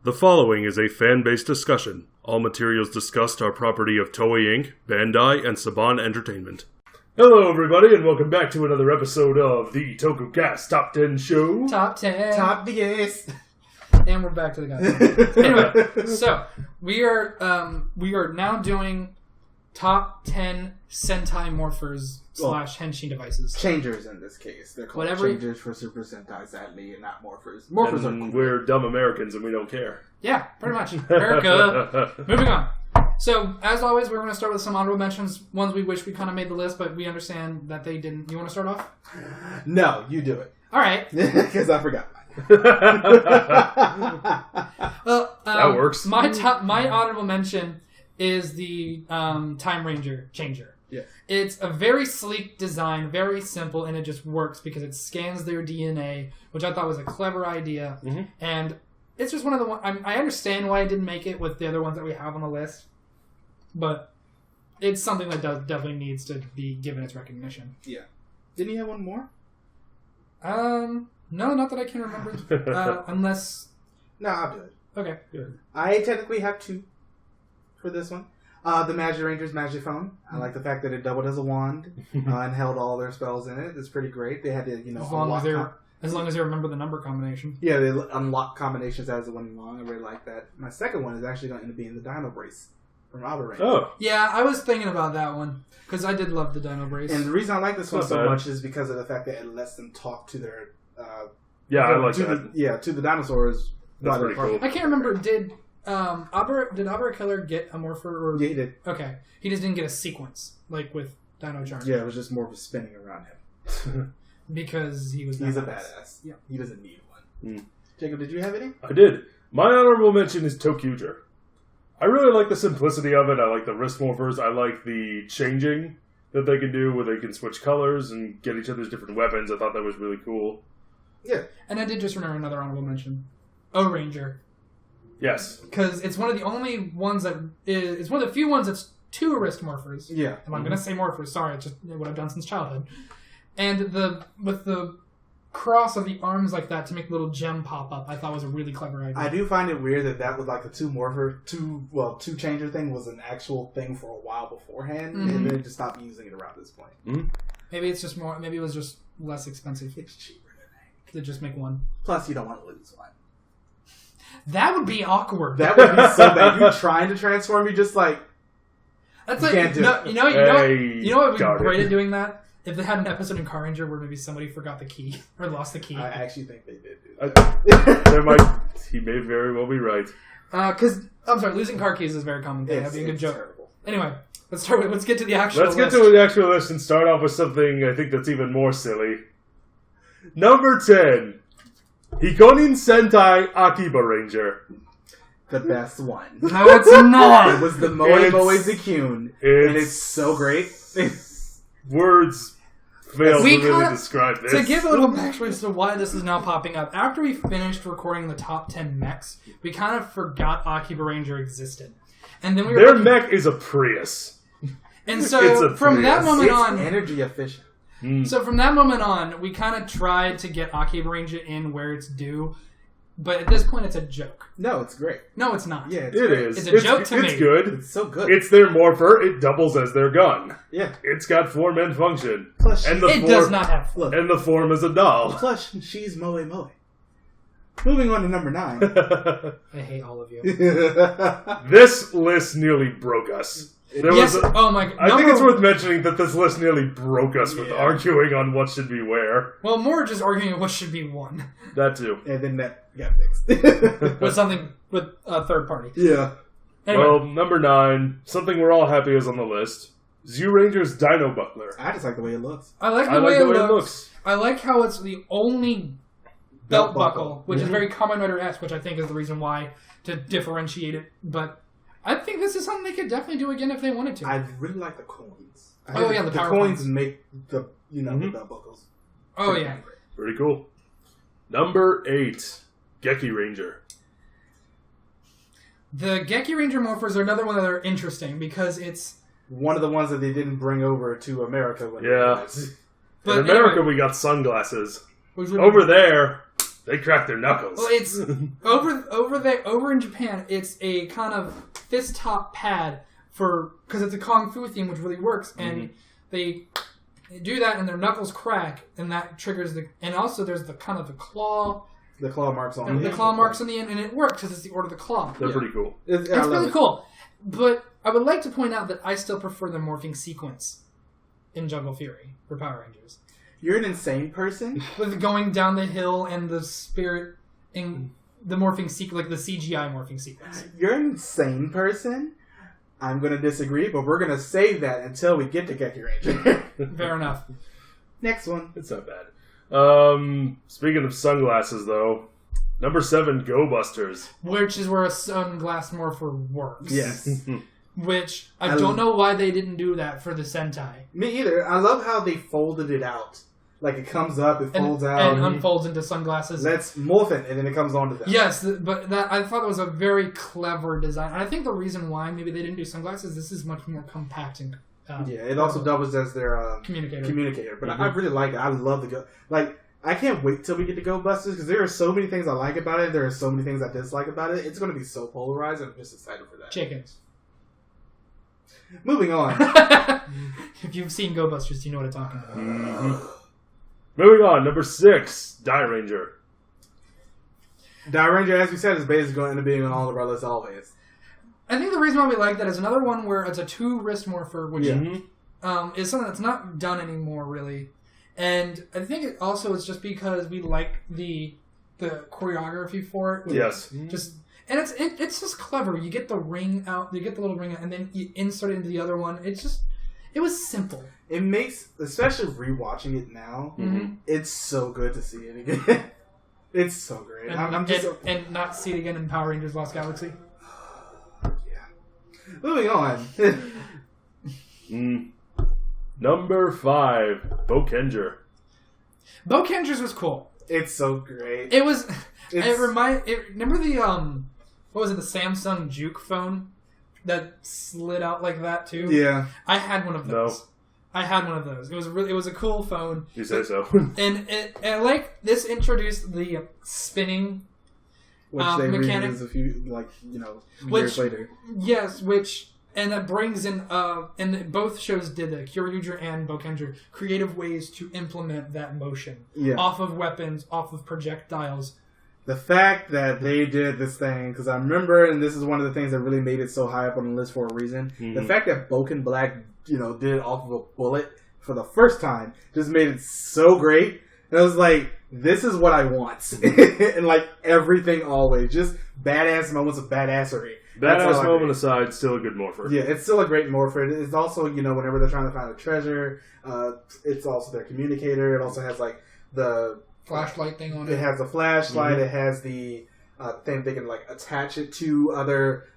The following is a fan-based discussion. All materials discussed are property of Toei Inc., Bandai, and Saban Entertainment. Hello, everybody, and welcome back to another episode of the Tokucast Top 10 Show. Top 10. Top 10. And we're back to the guys. Anyway, so we are now doing top 10 Sentai morphers / henshin devices. Changers in this case. They're called changers for Super Sentai, sadly, and not morphers. Morphers are cool. We're dumb Americans and we don't care. Yeah, pretty much. America. Moving on. So, as always, we're going to start with some honorable mentions. Ones we wish we kind of made the list, but we understand that they didn't. You want to start off? No, you do it. All right. Because I forgot mine. Well, that works. My honorable mention is the Time Ranger Changer. Yeah. It's a very sleek design, very simple, and it just works because it scans their DNA, which I thought was a clever idea. Mm-hmm. And it's just one of the ones... I understand why I didn't make it with the other ones that we have on the list, but it's something that definitely needs to be given its recognition. Yeah. Didn't you have one more? No, not that I can remember. Unless... No, I'll do it. Okay. Good. I technically have two for this one. The Magic Ranger's Magic Phone. I like the fact that it doubled as a wand and held all their spells in it. It's pretty great. They had to, as long as they remember the number combination. Yeah, they unlock combinations as it went along. I really like that. My second one is actually going to end up being the Dino Brace from Power Ranger. Oh. Yeah, I was thinking about that one because I did love the Dino Brace. And the reason I like this one so much is because of the fact that it lets them talk to their... I like that. To the dinosaurs. That's pretty cool. I can't remember, did Abra Killer get a morpher? Yeah, he did. Okay. He just didn't get a sequence, like with Dino Charge. Yeah, it was just more of a spinning around him. Because he's a badass. Yeah. He doesn't need one. Mm. Jacob, did you have any? I did. My honorable mention is Tokucast. I really like the simplicity of it. I like the wrist morphers. I like the changing that they can do where they can switch colors and get each other's different weapons. I thought that was really cool. Yeah. And I did just remember another honorable mention. O-Ranger. Yes. Because it's one of the only ones it's one of the few ones that's two wrist morphers. Yeah. And I'm going to say morphers. Sorry, it's just what I've done since childhood. And with the cross of the arms like that to make a little gem pop up, I thought was a really clever idea. I do find it weird that was like the two changer thing was an actual thing for a while beforehand, and then they just stopped using it around this point. Mm-hmm. Maybe it's just more. Maybe it was just less expensive. It's cheaper to just make one. Plus, you don't want to lose one. That would be awkward. That would be so bad. You trying to transform, you just like that's like can't do it. You know what would be great at doing that? If they had an episode in Car Ranger where maybe somebody forgot the key or lost the key. I actually think they did do that. He may very well be right. Because I'm sorry, losing car keys is a very common thing. That'd be a good joke. Terrible. Anyway, let's get to the actual list. Let's get to the actual list and start off with something I think that's even more silly. Number 10. Hikonin Sentai Akiba Ranger. The best one. No, it's not. It was the Moe Zakun. And it's so great. Words fail to really describe this. To give a little backstory as to why this is now popping up, after we finished recording the top 10 mechs, we kind of forgot Akiba Ranger existed. And then their mech is a Prius. And so from that moment on... It's energy efficient. So from that moment on, we kind of tried to get Akiba Ranger in where it's due, but at this point it's a joke. No, it's great. No, it's not. Yeah, it is. It's a joke to me. It's good. It's so good. It's their morpher. It doubles as their gun. Yeah. It's got form function. Plus, does not have form. And the form is a doll. Plus, she's Moe. Moving on to number 9. I hate all of you. This list nearly broke us. Oh my god. I think it's worth mentioning that this list nearly broke us with arguing on what should be where. Well, more just arguing on what should be one. That too. And then that got fixed. with a third party. Yeah. Anyway. Well, number 9, something we're all happy is on the list. Zyuranger's Dino Buckler. I just like the way it looks. I like the way it looks. I like how it's the only belt buckle, which is very Kamen Rider-esque, which I think is the reason why to differentiate it. But I think this is something they could definitely do again if they wanted to. I really like the coins. The power coins make the the belt buckles. Oh yeah, pretty cool. Number 8, Genki Ranger. The Genki Ranger morphers are another one that are interesting because it's one of the ones that they didn't bring over to America. But in America, we got sunglasses. Really over there, They crack their knuckles. Well, it's over in Japan. It's a kind of fist top pad because it's a kung fu theme, which really works, and they do that, and their knuckles crack, and that triggers and also there's the kind of the claw. The claw marks on the claw marks on the end, and it works because it's the order of the claw. They're pretty cool. It's really cool. But I would like to point out that I still prefer the morphing sequence in Jungle Fury for Power Rangers. You're an insane person. With going down the hill and the spirit in the morphing sequence, like the CGI morphing sequence. You're an insane person. I'm going to disagree, but we're going to save that until we get to Gehrke Ranger. Fair enough. Next one. It's not bad. Speaking of sunglasses, though, number 7, Go Busters. Which is where a sunglass morpher works. Yes. Which, I don't know why they didn't do that for the Sentai. Me either. I love how they folded it out. Like, it comes up, it folds out. And unfolds into sunglasses. Let's morph it, and then it comes onto them. Yes, but I thought it was a very clever design. And I think the reason why maybe they didn't do sunglasses, this is much more compact and... it also doubles as their communicator. But I really like it. I love the Go... Like, I can't wait till we get to Go Busters, because there are so many things I like about it, there are so many things I dislike about it. It's going to be so polarized, and I'm just excited for that. Chickens. Moving on. If you've seen Go Busters, you know what I'm talking about. Mm-hmm. Moving on, number 6, Die Ranger. Die Ranger, as we said, is basically going to end up being on all of our lists always. I think the reason why we like that is another one where it's a 2-wrist morpher, which is something that's not done anymore, really. And I think it also is just because we like the choreography for it. Yes. And it's just clever. You get the ring out, you get the little ring out, and then you insert it into the other one. It was simple. It makes, especially rewatching it now, it's so good to see it again. It's so great. And not see it again in Power Rangers Lost Galaxy. Yeah. Moving on. Number 5, Gokaiger. Gokaiger's was cool. It's so great. It was. Remember the what was it? The Samsung Juke phone that slid out like that too. Yeah, I had one of those. No. I had one of those. It was a cool phone. You say so. And like this introduced the spinning which they mechanic reused a few years later. Yes, and that brings in and both shows did the Kyoryuger and Gokaiger creative ways to implement that motion off of weapons, off of projectiles. The fact that they did this thing, because I remember, and this is one of the things that really made it so high up on the list for a reason, the fact that Boken Black, did it off of a bullet for the first time just made it so great. And I was like, this is what I want. And like everything always. Just badass moments of badassery. Badass moment aside, still a good morpher. Yeah, it's still a great morpher. It's also, whenever they're trying to find a treasure, it's also their communicator. It also has like the flashlight thing on it. It has a flashlight. It has the thing they can like attach it to other.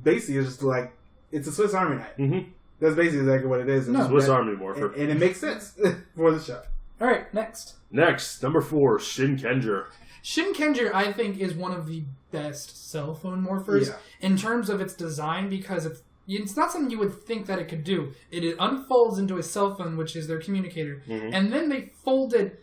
Basically, it's just like it's a Swiss Army knife. That's basically exactly what it is. Swiss Army morpher, and it makes sense for the show. All right, next, number 4, Shinkenger. Shinkenger, I think, is one of the best cell phone morphers in terms of its design because it's not something you would think that it could do. It unfolds into a cell phone, which is their communicator, and then they folded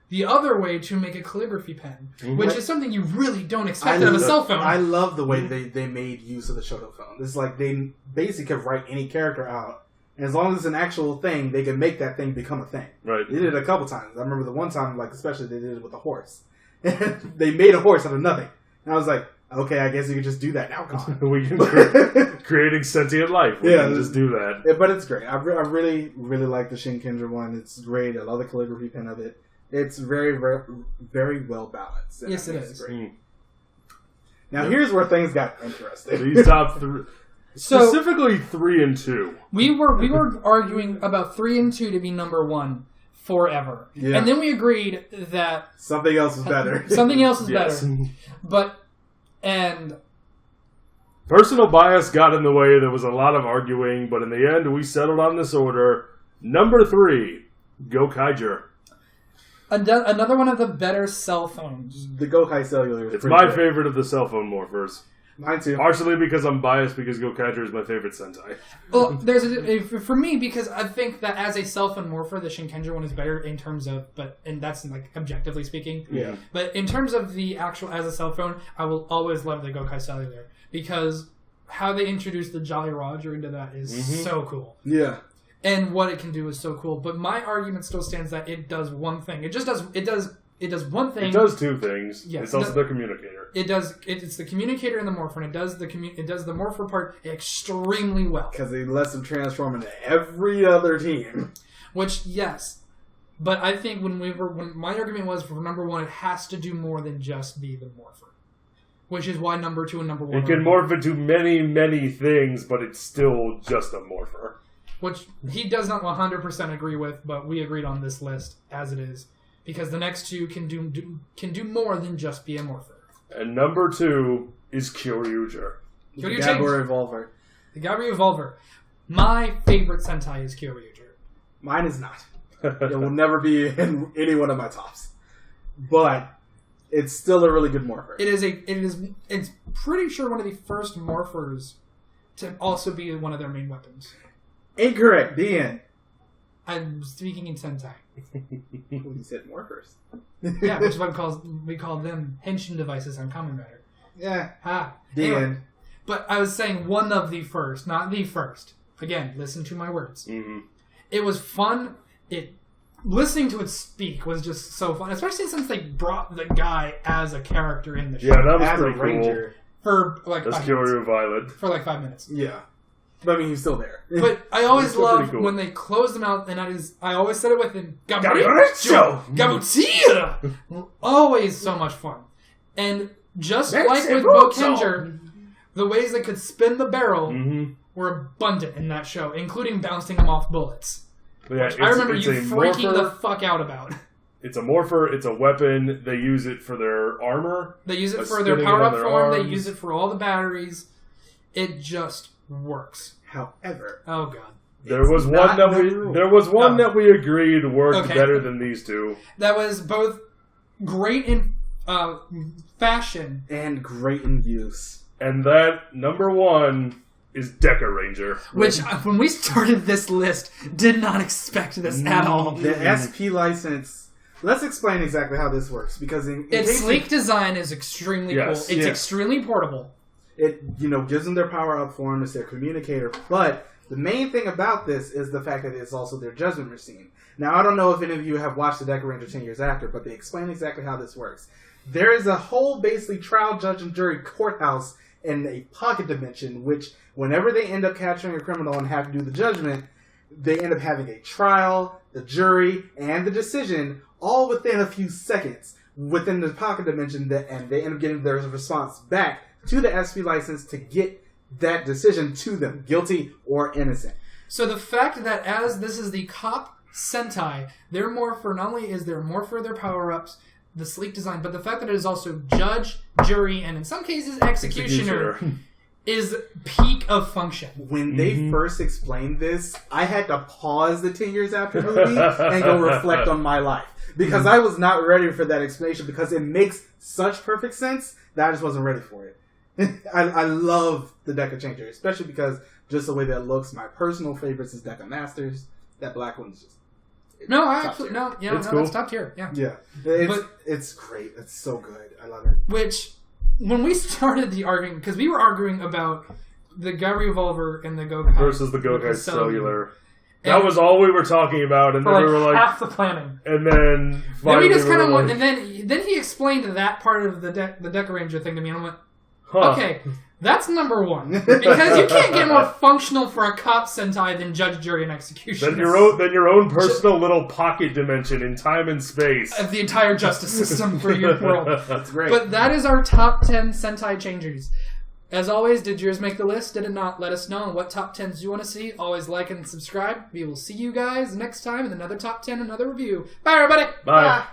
the other way to make a calligraphy pen, which is something you really don't expect out of a cell phone. I love the way they made use of the Shoto phone. It's like they basically could write any character out. And as long as it's an actual thing, they can make that thing become a thing. Right. They did it a couple times. I remember the one time, like especially they did it with a horse. They made a horse out of nothing. And I was like, okay, I guess you could just do that now, Con. We can creating sentient life. We can just do that. Yeah, but it's great. I really, really like the Shinkenger one. It's great. I love the calligraphy pen of it. It's very, very, very well balanced. Yes, it is. Great. Now, here's where things got interesting. These top 3... Specifically 3 and 2. We were arguing about 3 and 2 to be number 1 forever. Yeah. And then we agreed that something else is better. Something else is better. Personal bias got in the way. There was a lot of arguing, but in the end we settled on this order. Number 3, Gokaiger. Another one of the better cell phones. The Gokai Cellular. It's my favorite of the cell phone morphers. Mine too. Partially because I'm biased because Gokaiger is my favorite Sentai. Well, for me, because I think that as a self-and morpher, the Shinkenger one is better in terms of, and that's like objectively speaking. Yeah. But in terms of the actual as a cell phone, I will always love the Gokai Cellular because how they introduced the Jolly Roger into that is so cool. Yeah. And what it can do is so cool. But my argument still stands that it does one thing. It does one thing. It does two things. Yes, it's also the communicator. It's the communicator and the morpher, and it does the morpher part extremely well. Because it lets them transform into every other team. Which, yes. But I think when my argument was for number 1, it has to do more than just be the morpher. Which is why number 2 and number 1 It can morph into many, many things, but it's still just a morpher. Which he does not 100% agree with, but we agreed on this list as it is. Because the next 2 can do more than just be a morpher. And number 2 is Kyoryuger. The Gabor Evolver. The Gabor Evolver. My favorite Sentai is Kyoryuger. Mine is not. It will never be in any one of my tops. But it's still a really good morpher. It's pretty sure one of the first morphers to also be one of their main weapons. Incorrect. The end. I'm speaking in Sentai. You said morphers. Yeah, which is what we call them henshin devices on Kamen Rider. Yeah. The end. But I was saying one of the first, not the first. Again, listen to my words. Mm-hmm. It was fun. Listening to it speak was just so fun, especially since they brought the guy as a character in the show. Yeah, that was as pretty a ranger. For like That's 5 minutes. Kyoryu Violet. For like 5 minutes. Yeah. But I mean, he's still there. But I always still love pretty cool. when they close them out, and I always said it with him. Gabricho! Gabutia! Always so much fun. And just like with Gokaiger, the ways they could spin the barrel were abundant in that show, including bouncing them off bullets. Yeah, I remember you freaking the fuck out about. It's a morpher, it's a weapon, they use it for their armor. They use it for their power-up form, they use it for all the batteries. It just works. However, oh god, there was one that we agreed worked better than these two. That was both great in fashion and great in use. And that number 1 is Deca Ranger, which when we started this list, did not expect this at all. The SP license. Let's explain exactly how this works because its sleek design is extremely cool. It's extremely portable. It gives them their power-up form, it's their communicator, but the main thing about this is the fact that it's also their judgment machine. Now, I don't know if any of you have watched the Deca Ranger 10 years after, but they explain exactly how this works. There is a whole, basically, trial, judge, and jury courthouse in a pocket dimension, which, whenever they end up capturing a criminal and have to do the judgment, they end up having a trial, the jury, and the decision all within a few seconds within the pocket dimension, and they end up getting their response back to the SP license to get that decision to them, guilty or innocent. So the fact that as this is the cop Sentai, their morpher not only is their morpher, their power-ups, the sleek design, but the fact that it is also judge, jury, and in some cases executioner is peak of function. When they first explained this, I had to pause the 10 years after movie and go reflect on my life. Because I was not ready for that explanation because it makes such perfect sense that I just wasn't ready for it. I love the Deca Changer, especially because just the way that looks. My personal favorites is Deca Masters. That black one's just that's top tier. Yeah, it's great. It's so good. I love it. Which when we started the arguing, because we were arguing about the Gabor Evolver and the Gokai versus the Gokai Cellular. That was all we were talking about, and then we were like half the planning. And then we just kind of went, and then he explained that part of the Deca Ranger thing to me, and I went, okay, that's number 1 because you can't get more functional for a cop Sentai than judge, jury, and execution. Than your own personal little pocket dimension in time and space of the entire justice system for your world. That's great. But that is our top 10 Sentai changers. As always, did yours make the list? Did it not? Let us know what top 10s you want to see. Always like and subscribe. We will see you guys next time in another top 10, another review. Bye, everybody. Bye.